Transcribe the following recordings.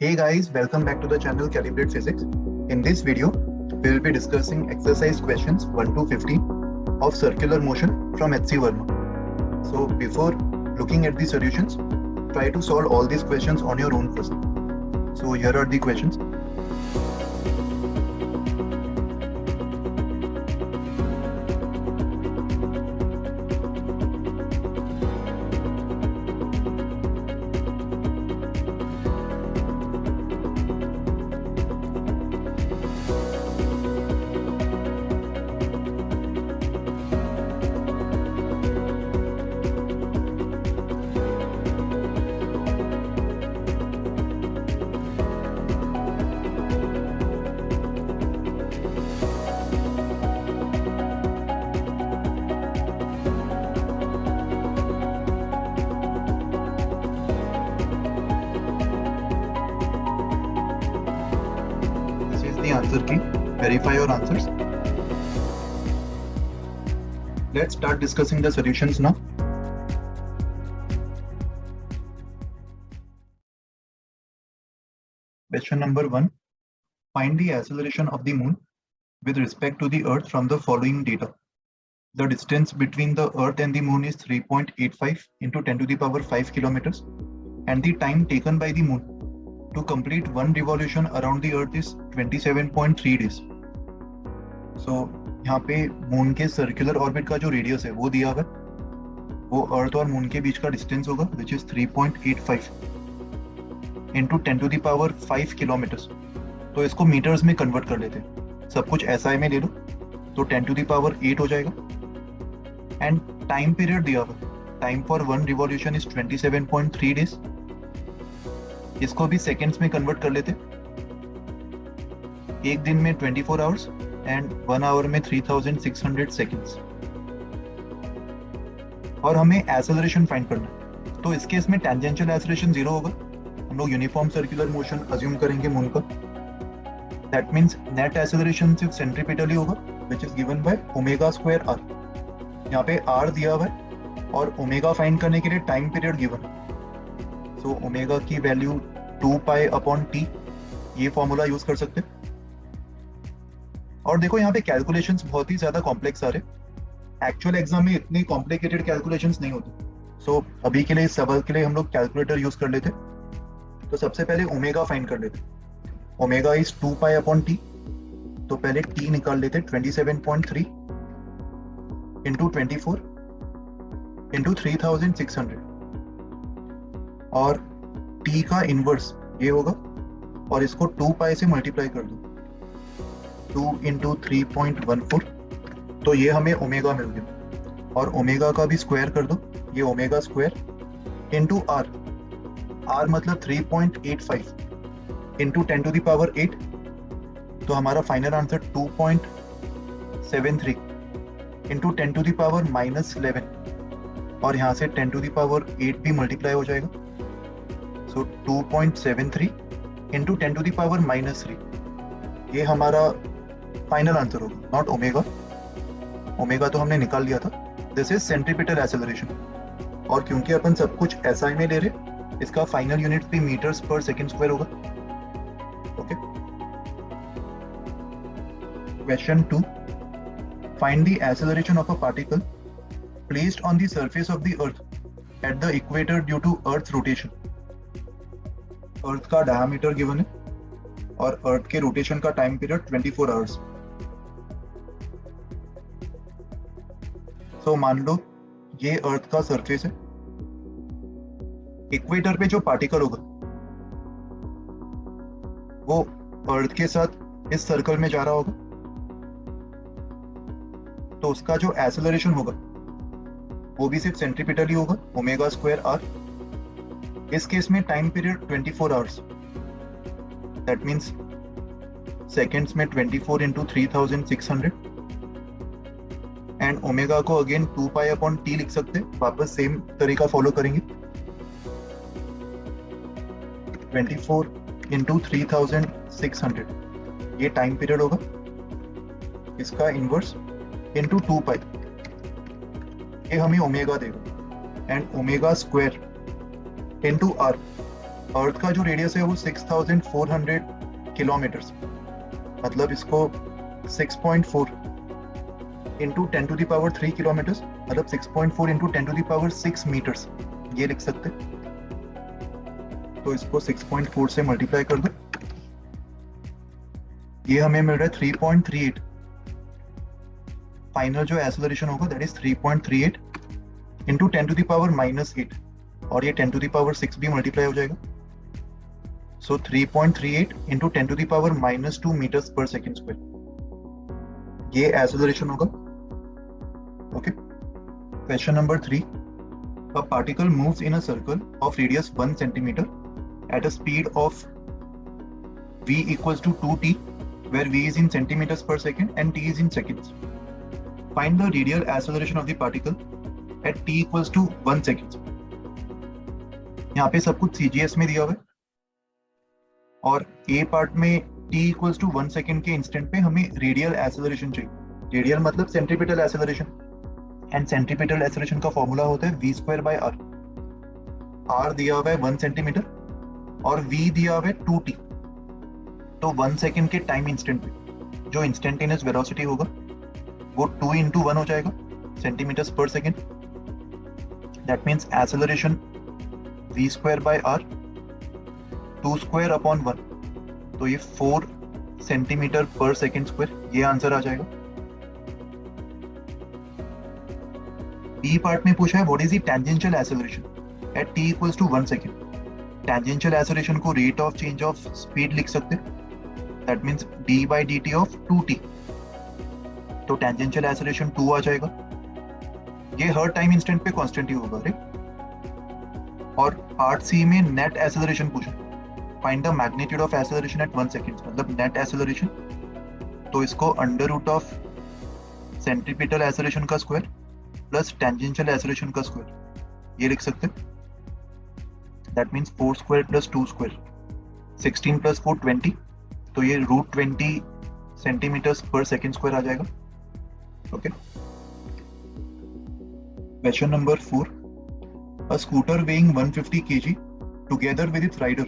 Hey guys, welcome back to the channel Calibrate Physics. In this video, we will be discussing exercise questions 1 to 15 of circular motion from H.C. Verma. So before looking at the solutions, try to solve all these questions on your own first. So here are the questions. This is the answer key. Verify your answers. Let's start discussing the solutions now. Question number 1. Find the acceleration of the moon with respect to the earth from the following data. The distance between the earth and the moon is 3.85 into 10 to the power 5 kilometers, and the time taken by the moon to complete one revolution around the earth is 27.3 days. So यहाँ पे moon के circular orbit का जो radius है वो दिया हुआ है, वो अर्थ और मून के बीच का डिस्टेंस होगा which is 3.85 into 10 to the power 5 kilometres. तो इसको मीटर्स में कन्वर्ट कर लेते हैं, सब कुछ SI में ले लो तो 10 टू द पावर 8 हो जाएगा. एंड टाइम पीरियड दिया हुआ, time for one revolution is 27.3 days. इसको भी सेकेंड्स में कन्वर्ट कर लेते, एक दिन में 24 आवर्स एंड 1 आवर में 3600 सेकेंड्स. और हमें एक्सेलरेशन फाइंड करना है. तो इस केस में टेंजेंशियल एक्सेलरेशन 0 होगा. हम लोग यूनिफॉर्म सर्कुलर मोशन अज्यूम करेंगे मून का. दैट मींस नेट एक्सेलरेशन सिर्फ सेंट्रीपिटली होगा which is given by omega square r. यहाँ पे r दिया हुआ है और ओमेगा फाइंड करने के लिए टाइम पीरियड गिवन है. सो ओमेगा की वैल्यू 2 पाई अपॉन t, ये फॉर्मूला यूज कर सकते हैं. और देखो यहाँ पे कैलकुलेशंस बहुत ही ज्यादा कॉम्प्लेक्स आ रहे. एक्चुअल एग्जाम में इतनी कॉम्प्लिकेटेड कैलकुलेशंस नहीं होती. सो अभी के लिए इस सवाल के लिए हम लोग कैलकुलेटर यूज कर लेते. तो सबसे पहले ओमेगा फाइंड कर लेते. Omega is 2 pi upon t. तो पहले t निकाल लेते 27.3 इंटू 24 इंटू 3600 और t का इनवर्स ये होगा और इसको 2 पाई से मल्टीप्लाई कर दो 2 इंटू 3.14. तो ये हमें ओमेगा मिल गया. और ओमेगा का भी स्क्वायर कर दो, ये omega square into r. r मतलब 3.85 इंटू 10 टू द पावर 8. तो हमारा final answer 2.73 into 10 to the power -11. और यहाँ से 10 टू द पावर 8 भी मल्टीप्लाई हो जाएगा. सो 2.73 इंटू 10 टू द पावर -3. ये हमारा फाइनल आंसर होगा, नॉट ओमेगा. ओमेगा तो हमने निकाल लिया था. This is centripetal acceleration. और क्योंकि अपन सब कुछ SI में ले रहे, इसका फाइनल यूनिट भी मीटर्स पर सेकेंड स्क्वायर होगा. Okay. Question 2. Find the acceleration of a particle placed on the surface of the earth at the equator due to earth rotation. Earth का डायमीटर गिवन है और अर्थ के रोटेशन का time period 24 hours. सो मान लो ये अर्थ का surface है. इक्वेटर पे जो पार्टिकल होगा वो अर्थ के साथ इस सर्कल में जा रहा होगा. तो उसका जो एक्सेलरेशन होगा वो भी सिर्फ सेंट्रीपिटली होगा, ओमेगा स्क्वायर r. इस केस में time period 24 hours. That means seconds में 24 इंटू 3600 एंड ओमेगा को अगेन 2 पाई अपॉन t लिख सकते. वापस सेम तरीका फॉलो करेंगे. 24 इंटू 3600 ये टाइम पीरियड होगा. इसका इनवर्स इंटू 2 पाई, ये हमें ओमेगा देगा. And omega square into R, earth का जो रेडियस है वो 6400 किलोमीटर्स, मतलब इसको 6.4 इंटू 10⁻³ किलोमीटर्स, मतलब 6.4 इंटू 10⁻6 मीटर्स, ये लिख सकते। तो इसको 6.4 से मल्टीप्लाई कर दो, ये हमें मिल रहा है 3.38। फाइनल जो एक्सेलरेशन होगा दैट इज 3.38 इंटू 10⁻⁻8, और ये 10⁻6 भी मल्टीप्लाई हो जाएगा। सो 3.38 इंटू 10⁻⁻2 मीटर्स पर सेकेंड स्क्वायर, ये एक्सेलरेशन होगा। Okay, question number 3, a particle moves in a circle of radius 1 centimeter at a speed of v equals to 2t, where v is in centimeters per second and t is in seconds. Find the radial acceleration of the particle at t equals to 1 seconds. यहाँ पे सब कुछ CGS में दिया हुआ है, और A part में t equals to 1 सेकेंड के इंस्टेंट पे हमें रेडियल एक्सेलरेशन चाहिए। रेडियल मतलब centripetal acceleration, and centripetal acceleration का फॉर्मूला होता है v²/r। r दिया हुआ है 1 सेंटीमीटर और v दिया हुआ है 2t। तो 1 सेकेंड के टाइम इंस्टेंट पे जो इंस्टेंटेनियस वेलोसिटी होगा वो 2 × 1 हो जाएगा, सेंटीमीटर्स पर second. That means acceleration v²/r 2² / 1, तो ये 4 सेंटीमीटर पर सेकेंड स्क्वायर, ये आंसर आ जाएगा। बी पार्ट में पूछा है what is the tangential acceleration at t equals to 1 second. Tangential acceleration को rate of change of speed लिख सकते हैं, that means d/dt of 2t। तो टेंजेंशियल एक्सेलरेशन 2 आ जाएगा, ये हर टाइम इंस्टेंट पे कांस्टेंट ही होगा, राइट। और पार्ट सी में नेट एक्सेलरेशन पूछा, find the magnitude of acceleration at 1 second, मतलब नेट एक्सेलरेशन। तो इसको under root of centripetal acceleration का स्क्वायर प्लस टेंजेंशियल एक्सेलरेशन का स्क्वायर, ये लिख सकते हैं। दैट मींस 4² + 2², 16 + 4 20, तो ये √20 सेंटीमीटर्स पर सेकेंड स्क्वायर आ जाएगा। Okay, question number 4, a scooter weighing 150 kg together with its rider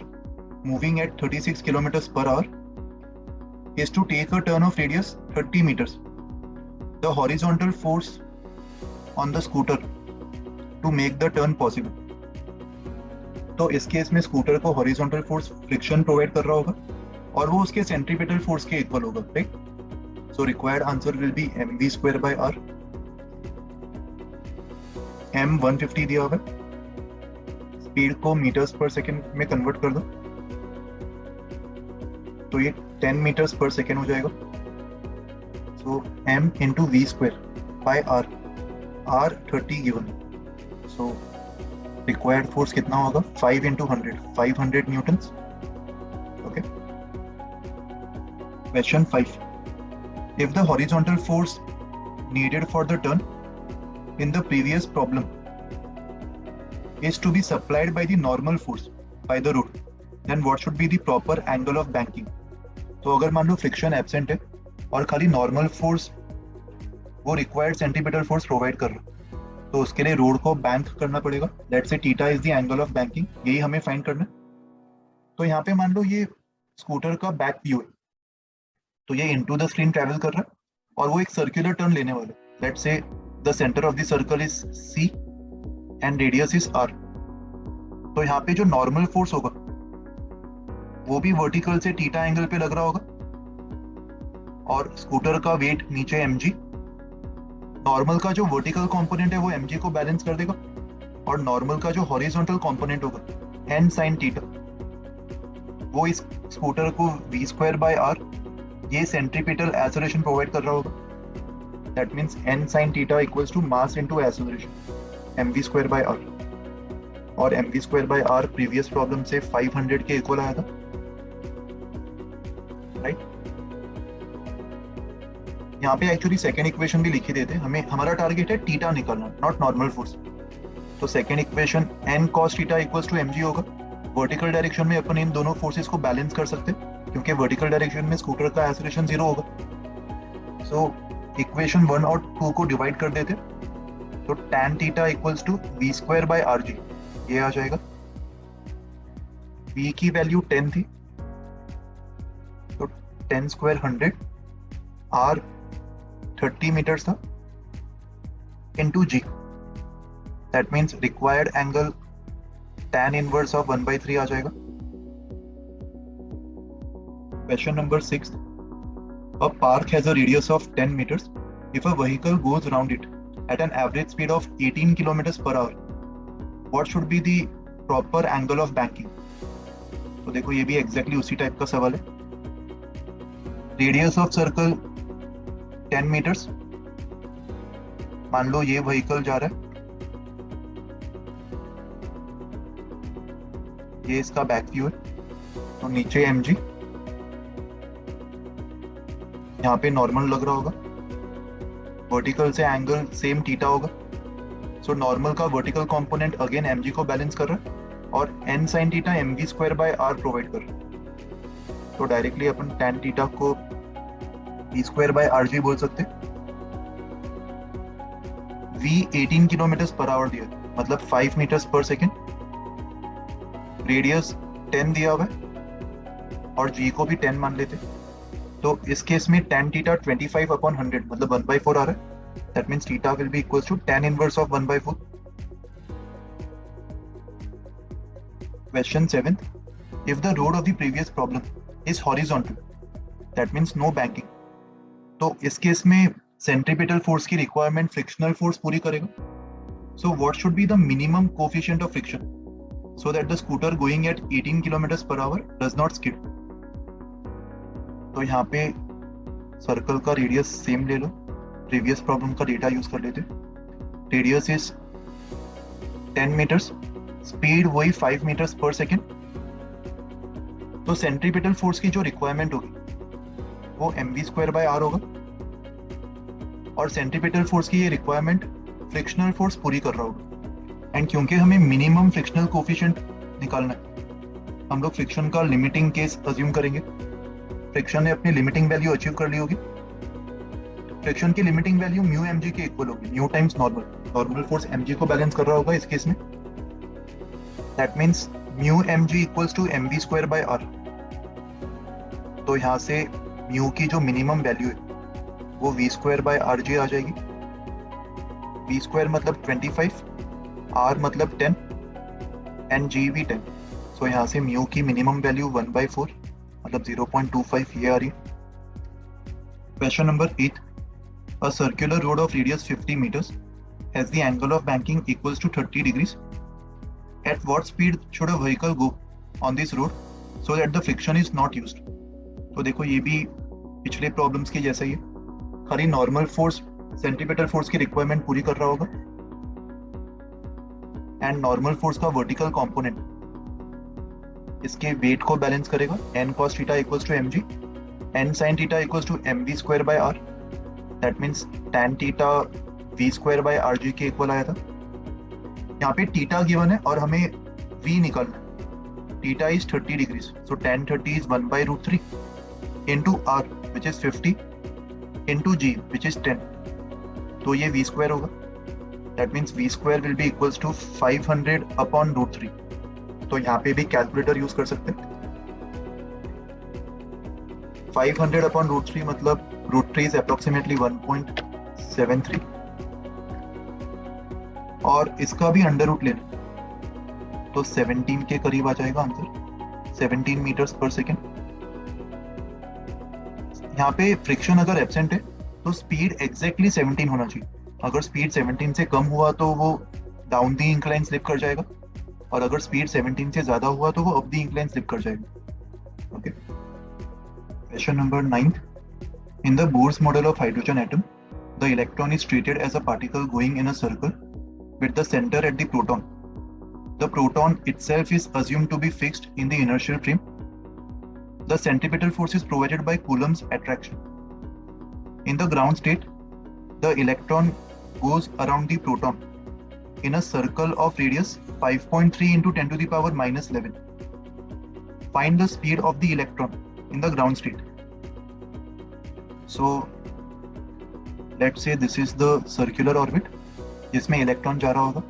moving at 36 km/h is to take a turn of radius 30 meters. The horizontal force on the scooter to make the turn possible. तो इस case में scooter को horizontal force friction provide कर रहा होगा और वो उसके सेंट्रीपिटल फोर्स के इक्वल होगा, right. So required answer will be mv²/r। m 150 दिया हुआ है, स्पीड को मीटर्स पर सेकेंड में कन्वर्ट कर दो, तो ये 10 मीटर्स पर सेकेंड हो जाएगा। सो m × v²/r, r 30 given, so required force कितना होगा 5 × 100, 500 Newton's. Okay, question 5, if the horizontal force needed for the turn in the previous problem is to be supplied by the normal force by the road, then what should be the proper angle of banking? तो अगर मान लो friction absent है और खाली normal force वो required centripetal force provide कर रहा, तो उसके लिए रोड को बैंक करना पड़ेगा। Let's say theta is the angle of banking, यही हमें फाइंड करना है। तो यहाँ पे मान लो ये स्कूटर का बैक व्यू है, तो ये इनटू द स्क्रीन ट्रैवल कर रहा है और वो एक सर्कुलर टर्न लेने वाला है। लेट्स से the centre of the circle is C and radius is R। तो यहाँ पे जो नॉर्मल फोर्स होगा वो भी वर्टिकल से थीटा एंगल पे लग रहा होगा, और स्कूटर का वेट नीचे mg, नॉर्मल का जो वर्टिकल कंपोनेंट है वो mg को बैलेंस कर देगा, और नॉर्मल का जो हॉरिजॉन्टल कंपोनेंट होगा n sin थीटा, वो इस स्कूटर को v²/r, ये सेंट्रीपिटल एक्सेलरेशन प्रोवाइड कर रहा होगा। That means n sin theta equals to mass into acceleration, mv²/r, और mv²/r प्रीवियस प्रॉब्लम से 500 के इक्वल आया था, राइट। यहाँ पे एक्चुअली सेकेंड इक्वेशन भी लिखी देते, हमें हमारा टारगेट है थीटा निकालना, नॉट नॉर्मल फोर्स। तो second equation n cos theta equals to mg होगा। वर्टिकल डायरेक्शन में अपन इन दोनों फोर्सेस को बैलेंस कर सकते हैं, क्योंकि वर्टिकल डायरेक्शन में स्कूटर का एक्सेलरेशन 0 होगा। सो इक्वेशन 1 और 2 को डिवाइड कर देते, तो tan theta equals to v²/rg, ये आ जाएगा। v की वैल्यू 10 थी, तो 10 स्क्वायर 100, r 30 मीटर्स था, into g, that means required angle tan inverse of 1/3 आ जाएगा। Question number 6, a park has a radius of 10 meters. If a vehicle goes around it at an average speed of 18 kilometers per hour, what should be the proper angle of banking? तो देखो ये भी exactly उसी type का सवाल है। Radius of circle 10 metres, मान लो ये व्हीकल जा रहा है, ये इसका बैक व्यू है, तो नीचे mg, यहाँ पे नॉर्मल लग रहा होगा, वर्टिकल से एंगल सेम थीटा होगा, सो नॉर्मल का वर्टिकल कंपोनेंट अगेन mg को बैलेंस कर रहा है, और n sin theta mv square by r provide कर रहा है, तो डायरेक्टली अपन tan थीटा को v स्क्वायर बाय rg बोल सकते हैं। v 18 किलोमीटर पर आवर दिया, मतलब 5 मीटर्स पर सेकेंड, रेडियस 10 दिया हुआ है और g को भी 10 मान लेते, तो इस केस में tan थीटा 25/100 मतलब 1/4 आ रहा है, that means theta will be equals to tan inverse of 1/4। Question 7, if the road of the previous problem is horizontal, that means no banking, तो इस केस में सेंट्रीपिटल फोर्स की रिक्वायरमेंट फ्रिक्शनल फोर्स पूरी करेगा, so what should be the minimum coefficient of friction so that the scooter going at 18 kilometers per hour does not skid? तो यहाँ पे circle का रेडियस सेम ले लो, प्रीवियस प्रॉब्लम का data use कर लेते, रेडियस इज 10 मीटर्स, स्पीड वही 5 metres पर सेकेंड, तो सेंट्रीपिटल फोर्स की जो रिक्वायरमेंट होगी वो mv स्क्वायर बाय r होगा, और सेंट्रीपिटल फोर्स की ये रिक्वायरमेंट फ्रिक्शनल फोर्स पूरी कर रहा होगा, एंड क्योंकि हमें मिनिमम फ्रिक्शनल कोफिशिएंट निकालना है, हम लोग फ्रिक्शन का लिमिटिंग केस अज्यूम करेंगे। फ्रिक्शन ने अपनी लिमिटिंग वैल्यू अचीव कर ली होगी, फ्रिक्शन की लिमिटिंग वैल्यू म्यू mg के इक्वल होगी, mu times normal force mg को बैलेंस कर रहा होगा इस केस में, that means mu mg equals to mv square by r, तो यहाँ से म्यू की जो मिनिमम वैल्यू है वो v स्क्वायर बाय rg आ जाएगी, v स्क्वायर मतलब 25, r मतलब 10 एंड g भी 10, सो यहाँ से म्यू की मिनिमम वैल्यू 1/4 मतलब 0.25 ये आ रही है। Question number 8, a circular road of radius 50 meters has the angle of banking equals to 30 degrees. At what speed should a vehicle go on this road so that the friction is not used? तो देखो ये भी पिछले problems की जैसा ही है, खाली नॉर्मल फोर्स सेंट्रीपिटल फोर्स की रिक्वायरमेंट पूरी कर रहा होगा, एंड नॉर्मल फोर्स का वर्टिकल कंपोनेंट इसके वेट को बैलेंस करेगा, n cos theta equals to mg, n sin theta equals to mv square by r, that means tan theta v square by rg के equal आया था। यहाँ पे theta given है और हमें v निकालना है, theta is 30 degrees, so tan 30 is 1/√3 into r which is 50 into g which is 10, तो ये v स्क्वायर होगा, that means v square will be equals to 500/√3, तो यहाँ पे भी कैलकुलेटर यूज कर सकते हैं। 500/√3 मतलब √3 इज अप्रोक्सीमेटली 1.73, और इसका भी अंडर रूट लेना तो 17 के करीब आ जाएगा आंसर, 17 मीटर्स पर सेकेंड। यहाँ पे फ्रिक्शन अगर एब्सेंट है तो स्पीड एग्जैक्टली 17 होना चाहिए, अगर स्पीड 17 से कम हुआ तो वो डाउन दी इंक्लाइन स्लिप कर जाएगा, और अगर स्पीड 17 से ज्यादा हुआ तो वो अप दी इंक्लाइन स्लिप कर जाएगा। Okay, question number 9, in the Bohr's model of hydrogen atom the electron is treated as a particle going in a circle with the center at the proton. The proton itself is assumed to be fixed in the inertial frame. The centripetal force is provided by Coulomb's attraction. In the ground state, the electron goes around the proton in a circle of radius 5.3 into 10 to the power minus 11. Find the speed of the electron in the ground state. So, let's say this is the circular orbit जिसमें electron जा रहा होगा,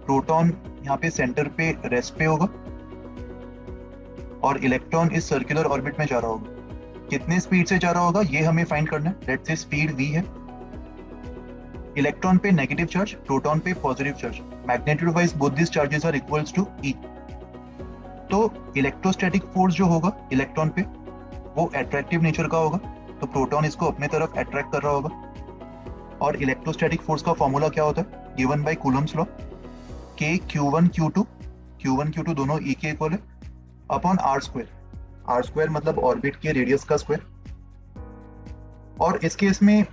proton यहाँ पे centre पे rest पे होगा, और इलेक्ट्रॉन इस सर्कुलर ऑर्बिट में जा रहा होगा। कितने स्पीड से जा रहा होगा ये हमें फाइंड करना है। लेट्स से स्पीड v है। इलेक्ट्रॉन पे नेगेटिव चार्ज, प्रोटॉन पे positive charge, magnitude wise both this charges are equals to E। तो इलेक्ट्रोस्टैटिक फोर्स जो होगा इलेक्ट्रॉन पे वो अट्रैक्टिव नेचर का होगा, तो प्रोटॉन इसको अपने तरफ अट्रैक्ट कर रहा होगा। और इलेक्ट्रोस्टैटिक फोर्स का फॉर्मूला क्या होता है, given by Coulomb's law, K Q1 Q2 दोनों E के इक्वल है अपॉन आर स्क्वायर मतलब ऑर्बिट के रेडियस का स्क्वायर। और इस केस में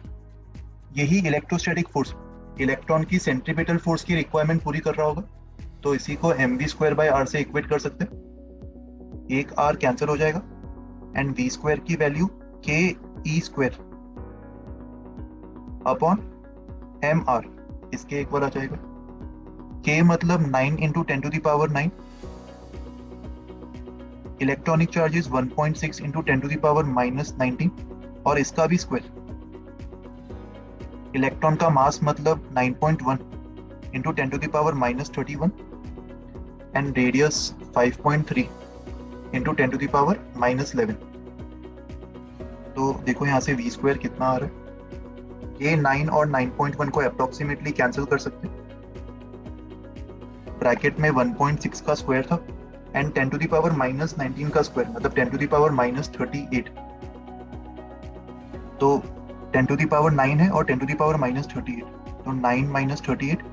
यही इलेक्ट्रोस्टैटिक फोर्स इलेक्ट्रॉन की सेंट्रीपिटल फोर्स की रिक्वायरमेंट पूरी कर रहा होगा, तो इसी को mv²/r से इक्वेट कर सकते हैं। एक r कैंसिल हो जाएगा एंड v² की वैल्यू ke² अपॉन mr इसके इक्वल आ जाएगा। k मतलब 9 इंटू 10⁻⁹, इलेक्ट्रॉनिक चार्जेस 1.6 इंटू 10⁻⁻19 और इसका भी स्क्वायर। इलेक्ट्रॉन का मास मतलब 9.1 इंटू 10⁻31 एंड रेडियस 5.3 इंटू 10⁻11। तो देखो यहाँ से v² कितना आ रहा है, ये 9 और 9.1 को अप्रोक्सीमेटली कैंसिल कर सकते हैं। ब्रैकेट में 1.6 का स्क्वायर था एंड 10⁻⁻19 का स्क्वायर मतलब 10⁻38। तो 10⁻9 है और 10⁻38, तो 9 - 38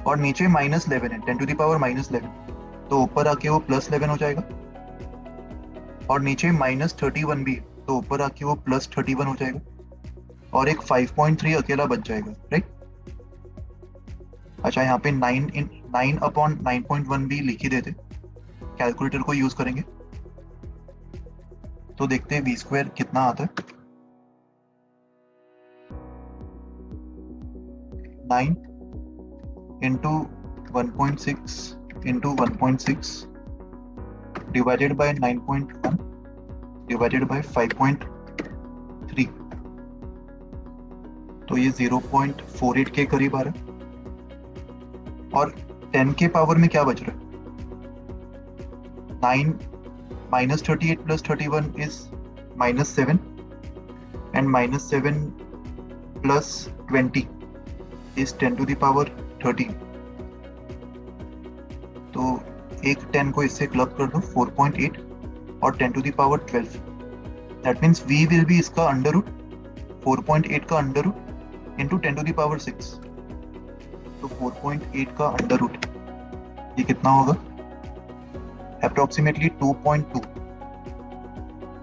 और नीचे -11 है 10⁻11, तो ऊपर आके वो +11 हो जाएगा। और नीचे -31 भी है, तो ऊपर आके वो +31 हो जाएगा और एक 5.3 अकेला बच जाएगा, राइट। अच्छा, यहाँ पे 9/9.1 भी लिख ही देते, कैलकुलेटर को यूज करेंगे तो देखते हैं v² कितना आता है। 9 into 1.6 into 1.6 divided by 9.1 divided by 5.3, तो ये 0.48 के करीब आ रहा है। और 10 के पावर में क्या बच रहा है, 9 - 38 + 31 is -7 and -7 + 20 is 10⁻13। तो एक 10 को इससे क्लब कर दो 4.8 और 10⁻12, that means v will be इसका अंडर रूट 4.8 का अंडर रूट इंटू 10⁻6, तो 4.8 का अंडर रूट ये कितना होगा, अप्रोक्सीमेटली 2.2,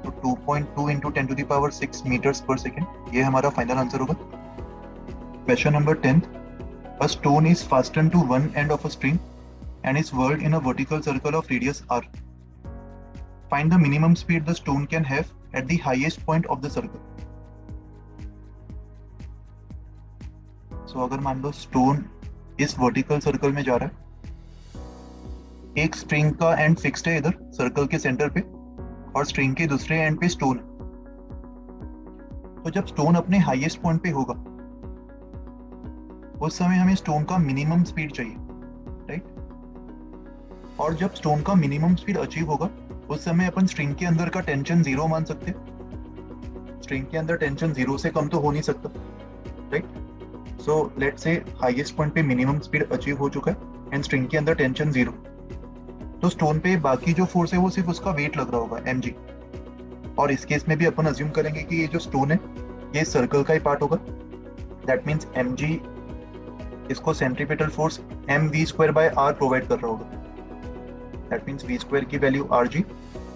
तो 2.2 इंटू 10⁻6 मीटर्स पर सेकेंड, ये हमारा फाइनल आंसर होगा। Question number 10, a stone is fastened to one end of a string and is whirled in a vertical circle of radius r. Find the minimum speed the stone can have at the highest point of the circle. So अगर मान लो stone इस vertical circle में जा रहा है, एक string का and fixed है इधर सर्कल के सेंटर पे और स्ट्रिंग के दूसरे एंड पे स्टोन है, तो जब स्टोन अपने हाईएस्ट पॉइंट पे होगा उस समय हमें स्टोन का मिनिमम स्पीड चाहिए, राइट। और जब स्टोन का मिनिमम स्पीड अचीव होगा उस समय अपन स्ट्रिंग के अंदर का टेंशन 0 मान सकते हैं। स्ट्रिंग के अंदर टेंशन 0 से कम तो हो नहीं सकता, right. So let's say highest point पे मिनिमम स्पीड अचीव हो चुका है एंड स्ट्रिंग के अंदर टेंशन 0, तो स्टोन पे बाकी जो फोर्स है वो सिर्फ उसका वेट लग रहा होगा mg। और इस केस में भी अपन अज्यूम करेंगे कि ये जो स्टोन है ये सर्कल का ही पार्ट होगा, दैट मीन्स mg इसको सेंट्रीपिटल फोर्स mv²/r प्रोवाइड कर रहा होगा, दैट मीन्स v² की वैल्यू rg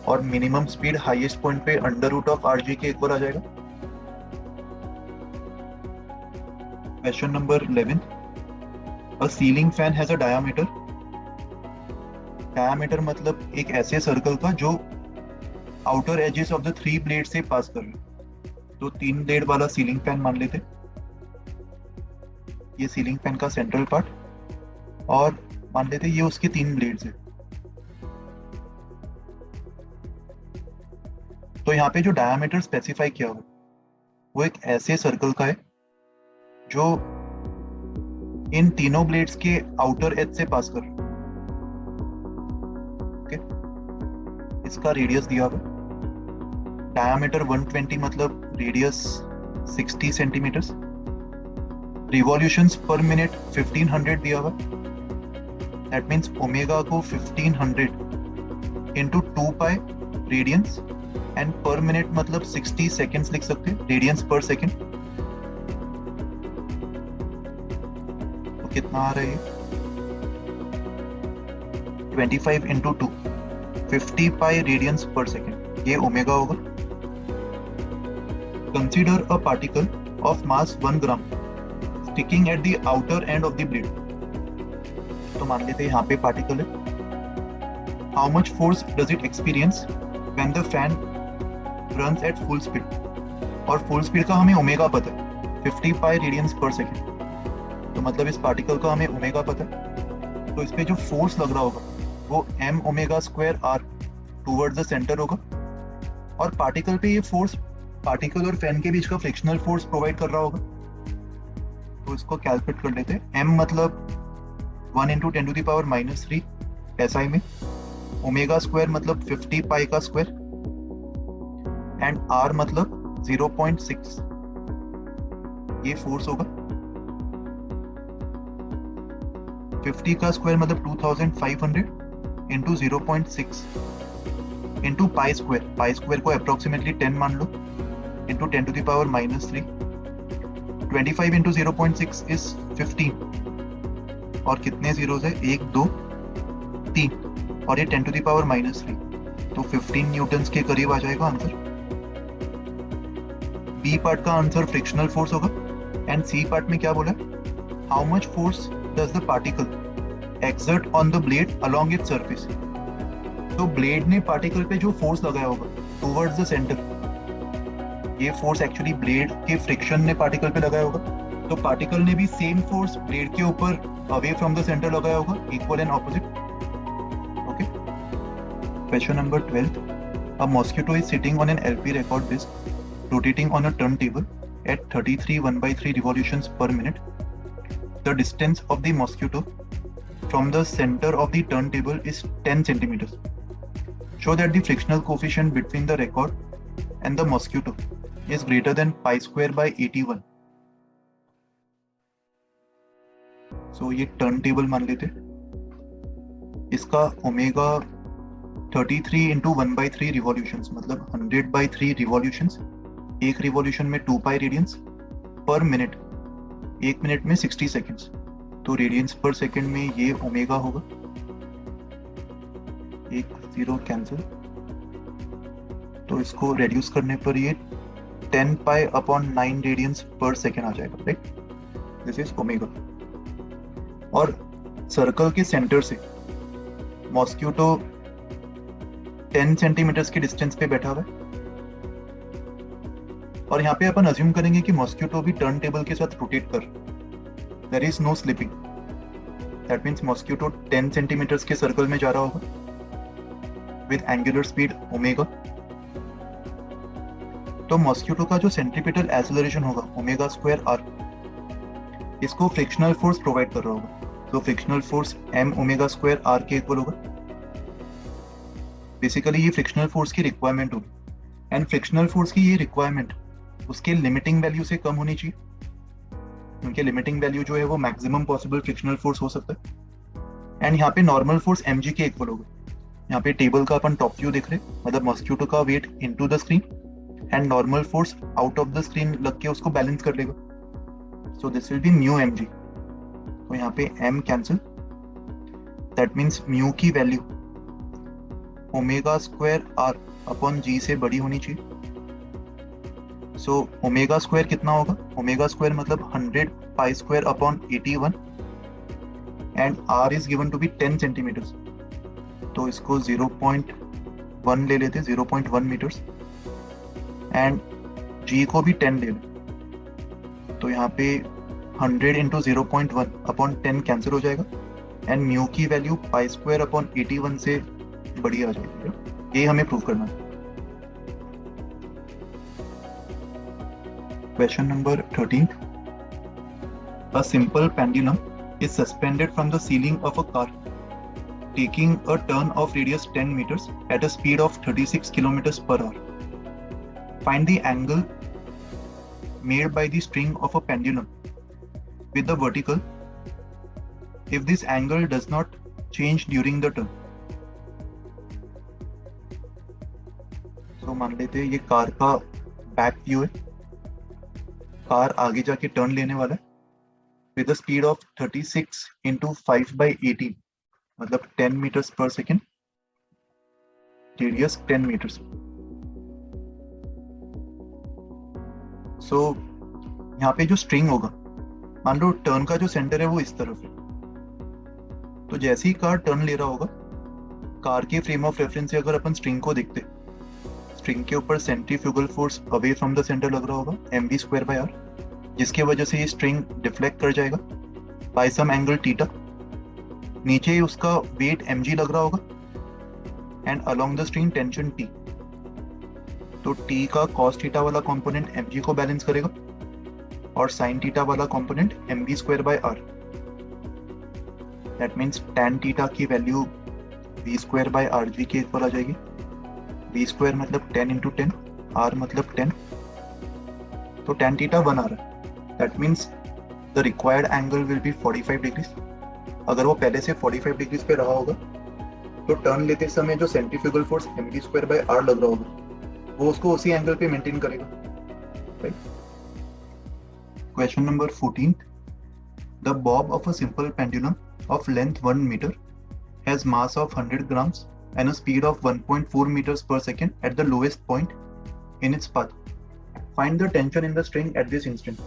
और मिनिमम स्पीड हाईएस्ट पॉइंट पे √rg के इक्वल आ जाएगा। Question number 11, a ceiling fan has a diameter. Diameter मतलब एक ऐसे सर्कल का जो outer edges of the 3 blade से पास कर रहे हैं, तो 3 ब्लेड वाला सीलिंग फैन मान लेते, ये सीलिंग फैन का सेंट्रल पार्ट, और मान लेते ये उसके 3 ब्लेड्स है। तो यहाँ पे जो डायामीटर स्पेसिफाई किया हुआ वो एक ऐसे सर्कल का है जो इन तीनों ब्लेड्स के आउटर एज से पास कर रहा है, ओके। इसका रेडियस दिया हुआ, डायमीटर 120 मतलब radius 60 centimetres, revolutions per minute 1500 दिया हुआ, दैट मीन्स ओमेगा को 1500 into 2 pi radians, and per minute मतलब 60 सेकेंड्स लिख सकते हैं, रेडियंस पर सेकेंड। तो कितना आ रहा है, 25 इंटू 2, 50 पाई रेडियंस पर सेकेंड, ये ओमेगा होगा। Consider a particle of mass 1 gram sticking at the outer end of the blade. तो मान लेते हैं यहाँ पे पार्टिकल है। How much force does it experience when the fan runs at full speed, और फुल स्पीड का हमें ओमेगा पता है 50 पाई रेडियंस पर सेकेंड, तो मतलब इस पार्टिकल का हमें ओमेगा पता है। तो इस पे जो फोर्स लग रहा होगा वो m omega square r towards the centre होगा, और पार्टिकल पे ये फोर्स पार्टिकल और फैन के बीच का फ्रिक्शनल फोर्स प्रोवाइड कर रहा होगा। तो इसको कैलकुलेट कर लेते हैं। m मतलब 1 into 10 to the power -3 SI में, ओमेगा स्क्वायर मतलब 50 पाई का स्क्वायर, एंड r मतलब 0.6, ये फोर्स होगा। 50 का स्क्वायर मतलब 2500 इंटू 0.6 इंटू पाई स्क्वायर को अप्रोक्सीमेटली 10 मान लो, into 10 to the power -3, 25 into 0.6 is 15, और कितने जीरोस है, 1 2 3, और ये 10 टू द पावर -3, तो 15 न्यूटन्स के करीब आ जाएगा आंसर। बी पार्ट का आंसर फ्रिक्शनल फोर्स होगा, एंड सी पार्ट में क्या बोला, how much force does the particle exert on the blade along its surface. तो ब्लेड ने पार्टिकल पे जो फोर्स लगाया होगा टुवर्ड्स द सेंटर, ये फोर्स एक्चुअली ब्लेड के फ्रिक्शन ने पार्टिकल पे लगाया होगा, तो पार्टिकल ने भी सेम फोर्स ब्लेड के ऊपर अवे फ्रॉम द सेंटर लगाया होगा, equal and opposite. Okay, question number 12, a mosquito is sitting on an LP record disc rotating on a turntable at 33 1/3 revolutions per minute. The distance of the mosquito from the center of the turntable is 10 centimeters. Show that the frictional coefficient between the record and the mosquito is greater than pi square by 81. So ये turntable मान लेते, इसका omega 33 into 1/3 revolutions मतलब 100/3 revolutions, एक revolution में 2 pi radiance पर minute, एक minute में 60 सेकेंड्स, तो रेडियंस पर सेकेंड में ये ओमेगा होगा, एक जीरो कैंसिल, तो इसको रेड्यूस करने पर ये 10 पाई अपॉन 9 रेडियंस पर सेकेंड आ जाएगा, राइट, दिस इज ओमेगा। और सर्कल के सेंटर से मॉस्किटो 10 सेंटीमीटर्स के डिस्टेंस पे बैठा हुआ है, और यहाँ पे अपन अज्यूम करेंगे कि मॉस्किटो भी टर्न टेबल के साथ रोटेट कर, there is no slipping, that means mosquito 10 centimetres के सर्कल में जा रहा होगा विद एंगुलर स्पीड ओमेगा। तो मॉस्किटो का जो सेंट्रीपिटल एक्सेलरेशन होगा ओमेगा स्क्वायर r, इसको फ्रिक्शनल फोर्स प्रोवाइड कर रहा होगा, तो frictional force m omega square r के इक्वल होगा। बेसिकली ये फ्रिक्शनल फोर्स की रिक्वायरमेंट होगी, एंड फ्रिक्शनल फोर्स की ये रिक्वायरमेंट उसके लिमिटिंग वैल्यू से कम होनी चाहिए, क्योंकि लिमिटिंग वैल्यू जो है वो मैक्सिमम पॉसिबल फ्रिक्शनल फोर्स हो सकता है। एंड यहाँ पे नॉर्मल फोर्स mg के इक्वल होगा। यहाँ पे टेबल का अपन टॉप व्यू देख रहे हैं, मतलब मॉस्किटो का weight into the screen and normal force out of the screen लग के उसको बैलेंस कर लेगा, so this will be mu mg। तो यहाँ पे m cancel, that means mu की value omega square r upon g से बड़ी होनी चाहिए। सो ओमेगा स्क्वायर कितना होगा, ओमेगा स्क्वायर मतलब 100 pi square upon 81, and r is given to be 10 centimetres, तो इसको 0.1 ले लेते, 0.1 मीटर्स, एंड g को भी 10 ले लें, तो यहाँ पे 100 इंटू 0.1 अपॉन 10 कैंसिल हो जाएगा, एंड म्यू की वैल्यू पाई स्क्वायर अपॉन 81 से बड़ी आ जाएगी, ये हमें प्रूव करना है। Question number 13. A simple pendulum is suspended from the ceiling of a car taking a turn of radius 10 meters at a speed of 36 kilometers per hour. Find the angle made by the string of a pendulum with the vertical if this angle does not change during the turn. तो मान लेते हैं ये car का back view है, car आगे जाके turn लेने वाला है with a speed of 36 into 5/18 मतलब 10 meters per second, radius 10 meters. So यहाँ पे जो स्ट्रिंग होगा, मान लो टर्न का जो सेंटर है वो इस तरफ है, तो जैसे ही कार टर्न ले रहा होगा, कार के फ्रेम ऑफ रेफरेंस से अगर अपन स्ट्रिंग को देखते, स्ट्रिंग के ऊपर centrifugal force away from the centre लग रहा होगा mv²/r, जिसके वजह से ये स्ट्रिंग डिफ्लेक्ट कर जाएगा बाय सम एंगल थीटा, नीचे उसका वेट mg लग रहा होगा and along the string tension t, तो t का cos थीटा वाला कंपोनेंट mg को बैलेंस करेगा और sin थीटा वाला component mv²/r. That means tan theta की वैल्यू v²/rg के इक्वल आ जाएगी. v² मतलब 10 into 10, r मतलब 10, तो tan थीटा 1 आ रहा है. That means the required angle will be 45 degrees. अगर वो पहले से 45 डिग्रीज पे रहा होगा तो टर्न लेते समय जो सेंट्रीफ्यूगल फोर्स mv²/r लग रहा होगा वो उसको उसी एंगल पे मेंटेन करेगा. Right. Question number 14. The Bob of a simple pendulum of length 1 meter has mass of 100 grams and a speed of 1.4 meters per second at the lowest point in its path. Find the tension in the string at this instant.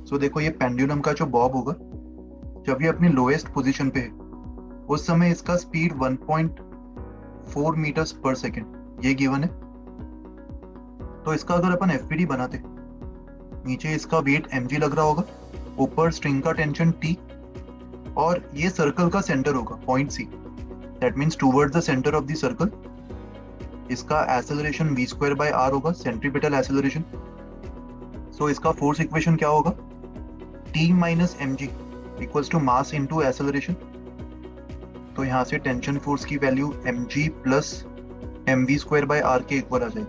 So देखो ये pendulum का जो Bob होगा जब ये अपनी lowest position पे है उस समय इसका स्पीड 1.4 मीटर्स पर सेकेंड ये गिवन है. तो इसका अगर अपन एफपीडी बनाते, नीचे इसका वेट mg लग रहा होगा, ऊपर स्ट्रिंग का टेंशन t और ये सर्कल का सेंटर होगा point C. That means towards the centre of the circle इसका एक्सेलरेशन v²/r होगा, सेंट्रीपिटल एक्सेलरेशन. सो इसका फोर्स इक्वेशन क्या होगा, t minus mg equals to mass into acceleration. तो यहाँ से टेंशन फोर्स की वैल्यू mg प्लस mv²/r के इक्वल आ जाएगी.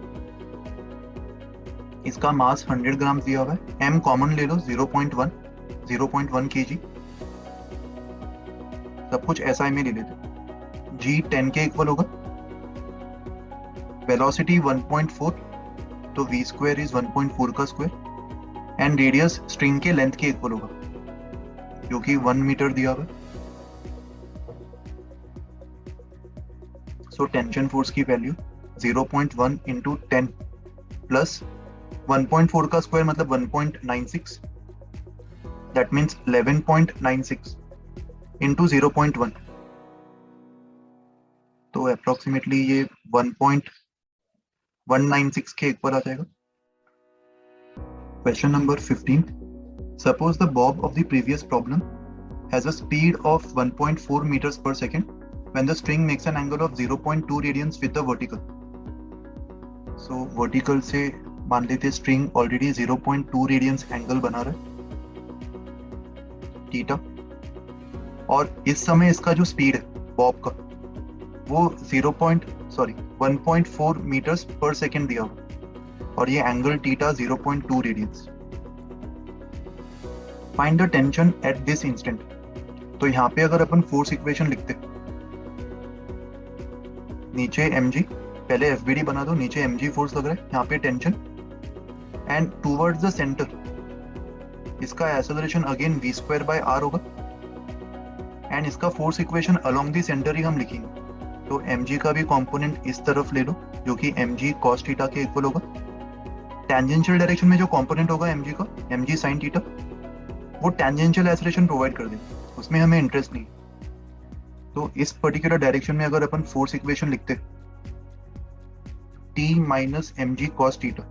इसका मास 100 ग्राम दिया हुआ है, m कॉमन ले लो 0.1 kg, सब कुछ SI में ले लेते. g 10 के इक्वल होगा, वेलोसिटी 1.4 तो v² इज 1.4 का स्क्वायर एंड रेडियस स्ट्रिंग के लेंथ के इक्वल होगा जो कि 1 मीटर दिया हुआ. सो टेंशन फोर्स की वैल्यू 0.1 into 10 प्लस 1.4 का स्क्वायर मतलब 1.96, दैट मीन्स 11.96 into 0.1, तो अप्रोक्सीमेटली ये 1.196 के इक्वल आ जाएगा. Question number 15. Suppose the Bob of the previous problem has a speed of 1.4 meters per second when the string makes an angle of 0.2 radians with the vertical. So vertical से मान लेते string already 0.2 radians angle बना रहा है theta, और इस समय इसका जो स्पीड है बॉब का वो 1.4 मीटर्स पर सेकेंड दिया हुआ और ये angle theta 0.2 radians. Find the tension at this instant. तो यहाँ पे अगर अपन फोर्स इक्वेशन लिखते, नीचे mg, पहले एफबीडी बना दो, नीचे mg फोर्स लग रहा है, यहाँ पे tension and towards the centre इसका एक्सेलरेशन अगेन v²/r होगा एंड इसका force equation along the centre ही हम लिखेंगे. तो mg का भी कंपोनेंट इस तरफ ले लो जो कि mg cos थीटा के इक्वल होगा. टेंजेंशियल डायरेक्शन में जो कंपोनेंट होगा mg का, mg sin थीटा, वो टेंजेंशियल एक्सेलरेशन प्रोवाइड कर देगा, उसमें हमें इंटरेस्ट नहीं. तो इस पर्टिकुलर डायरेक्शन में अगर अपन फोर्स इक्वेशन लिखते t minus mg cos theta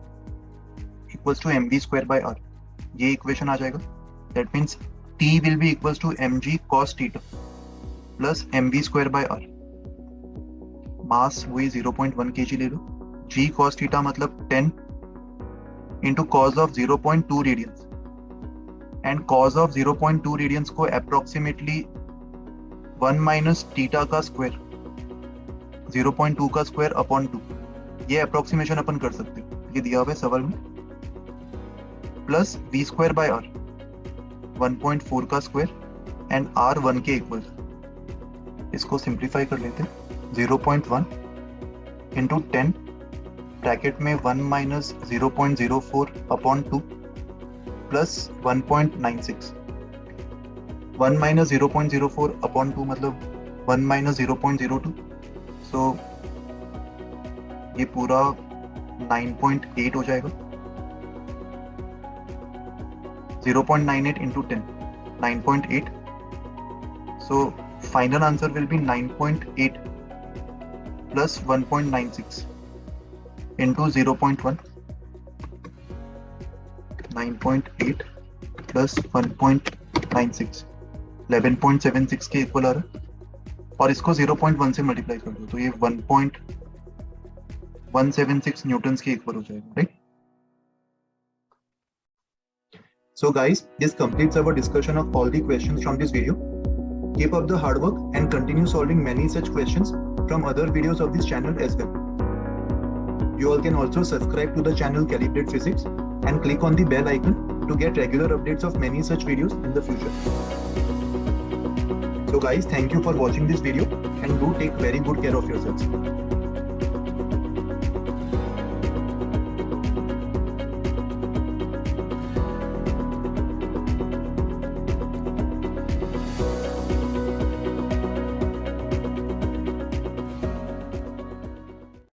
equals to mv²/r, ये इक्वेशन आ जाएगा. That means t will be equals to mg cos theta plus mv²/r. मास वही 0.1 kg ले लो, g cos थीटा मतलब 10 into cos of 0.2 radians and cos of 0.2 radians को approximately 1 minus theta का square 0.2 का square upon 2, ये approximation अपन कर सकते हैं, ये दिया हुआ है सवाल में, plus V square by R 1.4 का स्क्वायर एंड आर 1 के इक्वल। इसको सिंप्लीफाई कर लेते हैं, 0.1 इंटू 10 ब्रैकेट में 1 minus 0.04 upon 2 plus 1.96, 1 minus 0.04 upon 2 मतलब 1 माइनस 0.02, सो ये पूरा 9.8 हो जाएगा, 0.98 into 10, 9.8. So final answer will be 9.8 plus 1.96 into 0.1. 9.8 plus 1.96, 11.76 के इक्वल आ रहा है, और इसको 0.1 से मल्टीप्लाई कर दो तो ये 1.176 न्यूटन के इक्वल हो जाएगा, right? So guys, this completes our discussion of all the questions from this video. Keep up the hard work and continue solving many such questions from other videos of this channel as well. You all can also subscribe to the channel Calibrate Physics and click on the bell icon to get regular updates of many such videos in the future. So guys, thank you for watching this video and do take very good care of yourselves.